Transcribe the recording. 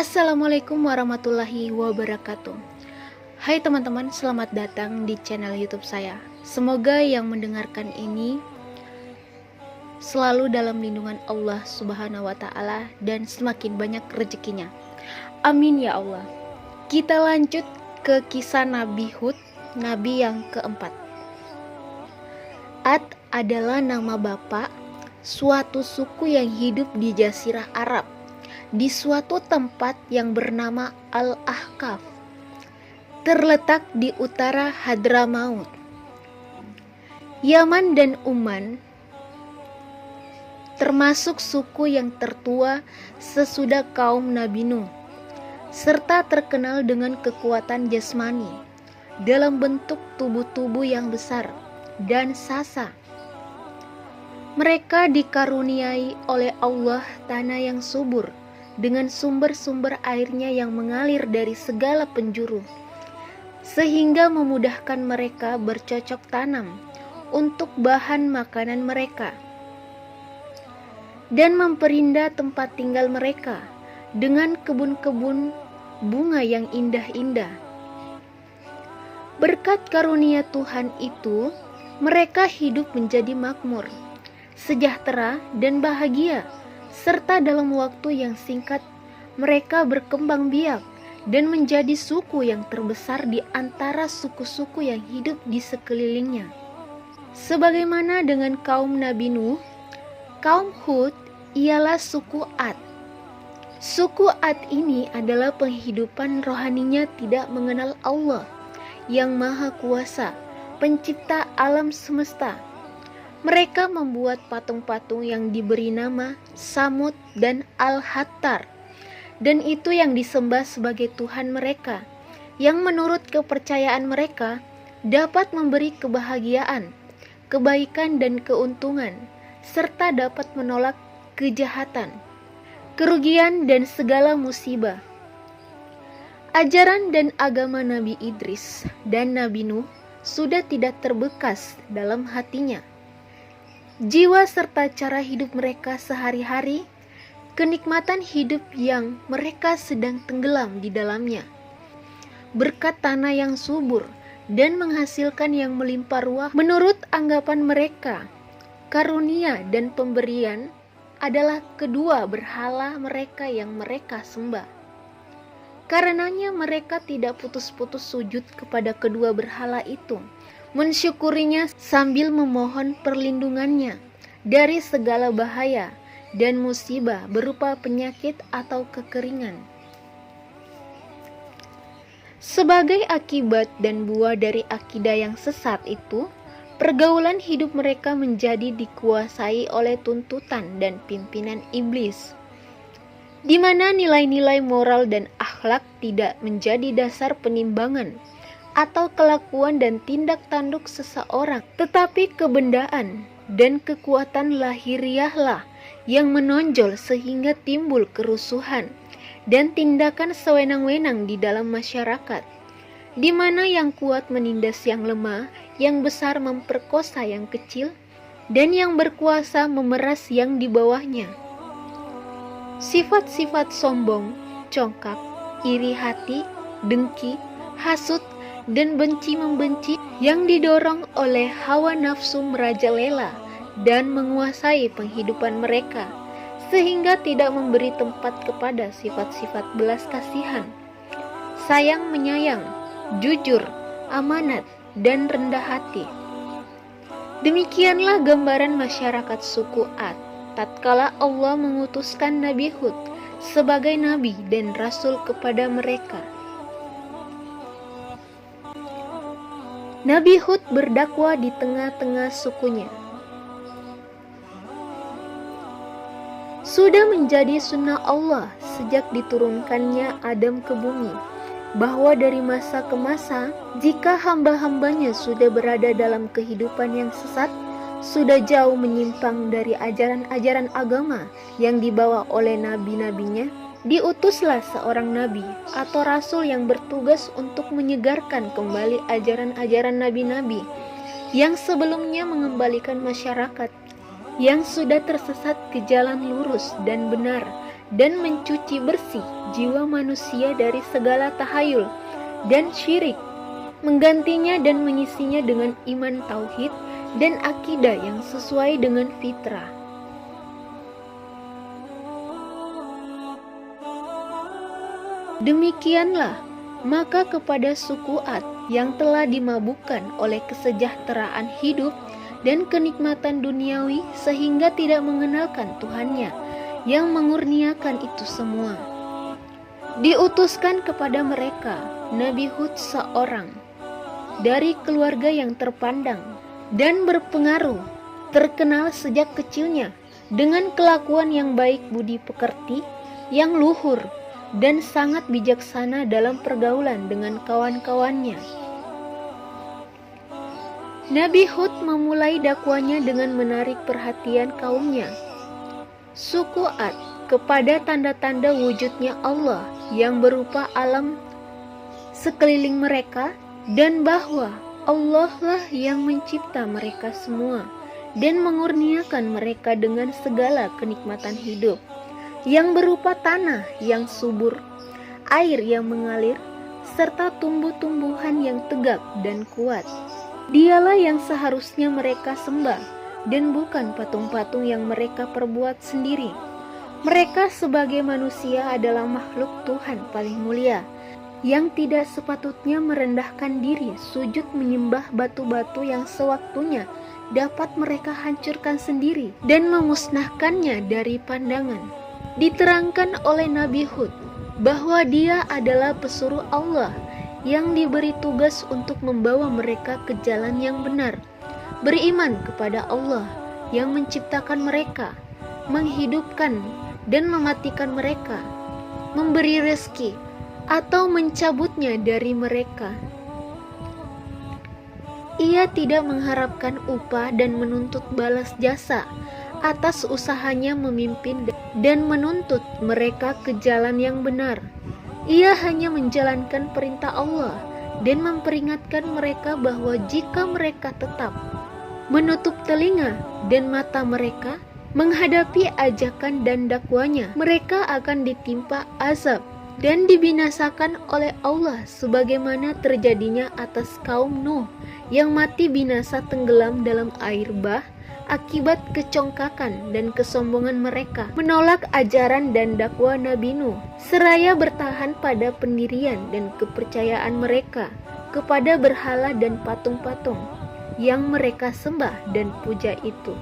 Assalamualaikum warahmatullahi wabarakatuh. Hai teman-teman, selamat datang di channel YouTube saya. Semoga yang mendengarkan ini selalu dalam lindungan Allah Subhanahu wa taala dan semakin banyak rezekinya. Amin ya Allah. Kita lanjut ke kisah Nabi Hud, nabi yang keempat. Ad adalah nama bapak suatu suku yang hidup di Jazirah Arab, di suatu tempat yang bernama Al-Ahqaf, terletak di utara Hadramaut. Yaman dan Uman termasuk suku yang tertua sesudah kaum Nabi Nuh, serta terkenal dengan kekuatan jasmani dalam bentuk tubuh-tubuh yang besar dan sasa. Mereka dikaruniai oleh Allah tanah yang subur dengan sumber-sumber airnya yang mengalir dari segala penjuru, sehingga memudahkan mereka bercocok tanam untuk bahan makanan mereka, dan memperindah tempat tinggal mereka dengan kebun-kebun bunga yang indah-indah. Berkat karunia Tuhan itu, mereka hidup menjadi makmur, sejahtera dan bahagia, serta dalam waktu yang singkat mereka berkembang biak dan menjadi suku yang terbesar di antara suku-suku yang hidup di sekelilingnya. Sebagaimana dengan kaum Nabi Nuh, kaum Hud ialah suku Ad. Suku Ad ini adalah penghidupan rohaninya tidak mengenal Allah yang Maha Kuasa, pencipta alam semesta. Mereka membuat patung-patung yang diberi nama Samud dan Al-Hattar, dan itu yang disembah sebagai Tuhan mereka, yang menurut kepercayaan mereka dapat memberi kebahagiaan, kebaikan dan keuntungan, serta dapat menolak kejahatan, kerugian dan segala musibah. Ajaran dan agama Nabi Idris dan Nabi Nuh sudah tidak terbekas dalam hatinya. Jiwa serta cara hidup mereka sehari-hari, kenikmatan hidup yang mereka sedang tenggelam di dalamnya, berkat tanah yang subur dan menghasilkan yang melimpah ruah. Menurut anggapan mereka, karunia dan pemberian adalah kedua berhala mereka yang mereka sembah. Karenanya mereka tidak putus-putus sujud kepada kedua berhala itu, mensyukurinya sambil memohon perlindungannya dari segala bahaya dan musibah berupa penyakit atau kekeringan. Sebagai akibat dan buah dari akidah yang sesat itu, pergaulan hidup mereka menjadi dikuasai oleh tuntutan dan pimpinan iblis, di mana nilai-nilai moral dan akhlak tidak menjadi dasar penimbangan atau kelakuan dan tindak tanduk seseorang, tetapi kebendaan dan kekuatan lahiriahlah yang menonjol sehingga timbul kerusuhan dan tindakan sewenang-wenang di dalam masyarakat, di mana yang kuat menindas yang lemah, yang besar memperkosa yang kecil, dan yang berkuasa memeras yang di bawahnya. Sifat-sifat sombong, congkak, iri hati, dengki, hasut, dan benci-membenci yang didorong oleh hawa nafsu merajalela dan menguasai penghidupan mereka, sehingga tidak memberi tempat kepada sifat-sifat belas kasihan, sayang menyayang, jujur, amanat, dan rendah hati. Demikianlah gambaran masyarakat suku Ad tatkala Allah mengutuskan Nabi Hud sebagai nabi dan rasul kepada mereka. Nabi Hud berdakwah di tengah-tengah sukunya. Sudah menjadi sunnah Allah sejak diturunkannya Adam ke bumi, bahwa dari masa ke masa, jika hamba-hambanya sudah berada dalam kehidupan yang sesat, sudah jauh menyimpang dari ajaran-ajaran agama yang dibawa oleh nabi-nabinya, diutuslah seorang nabi atau rasul yang bertugas untuk menyegarkan kembali ajaran-ajaran nabi-nabi yang sebelumnya mengembalikan masyarakat yang sudah tersesat ke jalan lurus dan benar dan mencuci bersih jiwa manusia dari segala tahayul dan syirik, menggantinya dan mengisinya dengan iman tauhid dan akidah yang sesuai dengan fitrah. Demikianlah, maka kepada suku Ad yang telah dimabukkan oleh kesejahteraan hidup dan kenikmatan duniawi sehingga tidak mengenalkan Tuhannya yang mengurniakan itu semua, diutuskan kepada mereka Nabi Hud seorang dari keluarga yang terpandang dan berpengaruh, terkenal sejak kecilnya dengan kelakuan yang baik budi pekerti, yang luhur, dan sangat bijaksana dalam pergaulan dengan kawan-kawannya. Nabi Hud memulai dakwanya dengan menarik perhatian kaumnya, suku Ad, kepada tanda-tanda wujudnya Allah yang berupa alam sekeliling mereka, dan bahwa Allah lah yang mencipta mereka semua dan mengurniakan mereka dengan segala kenikmatan hidup yang berupa tanah yang subur, air yang mengalir, serta tumbuh-tumbuhan yang tegap dan kuat. Dialah yang seharusnya mereka sembah dan bukan patung-patung yang mereka perbuat sendiri. Mereka sebagai manusia adalah makhluk Tuhan paling mulia, yang tidak sepatutnya merendahkan diri sujud menyembah batu-batu yang sewaktunya dapat mereka hancurkan sendiri dan memusnahkannya dari pandangan. Diterangkan oleh Nabi Hud bahwa dia adalah pesuruh Allah yang diberi tugas untuk membawa mereka ke jalan yang benar, beriman kepada Allah yang menciptakan mereka, menghidupkan dan mematikan mereka, memberi rezeki atau mencabutnya dari mereka. Ia tidak mengharapkan upah dan menuntut balas jasa atas usahanya memimpin dan menuntut mereka ke jalan yang benar. Ia hanya menjalankan perintah Allah dan memperingatkan mereka bahwa jika mereka tetap menutup telinga dan mata mereka menghadapi ajakan dan dakwanya, mereka akan ditimpa azab dan dibinasakan oleh Allah sebagaimana terjadinya atas kaum Nuh yang mati binasa tenggelam dalam air bah akibat kecongkakan dan kesombongan mereka menolak ajaran dan dakwah Nabi Nuh, seraya bertahan pada pendirian dan kepercayaan mereka kepada berhala dan patung-patung yang mereka sembah dan puja itu.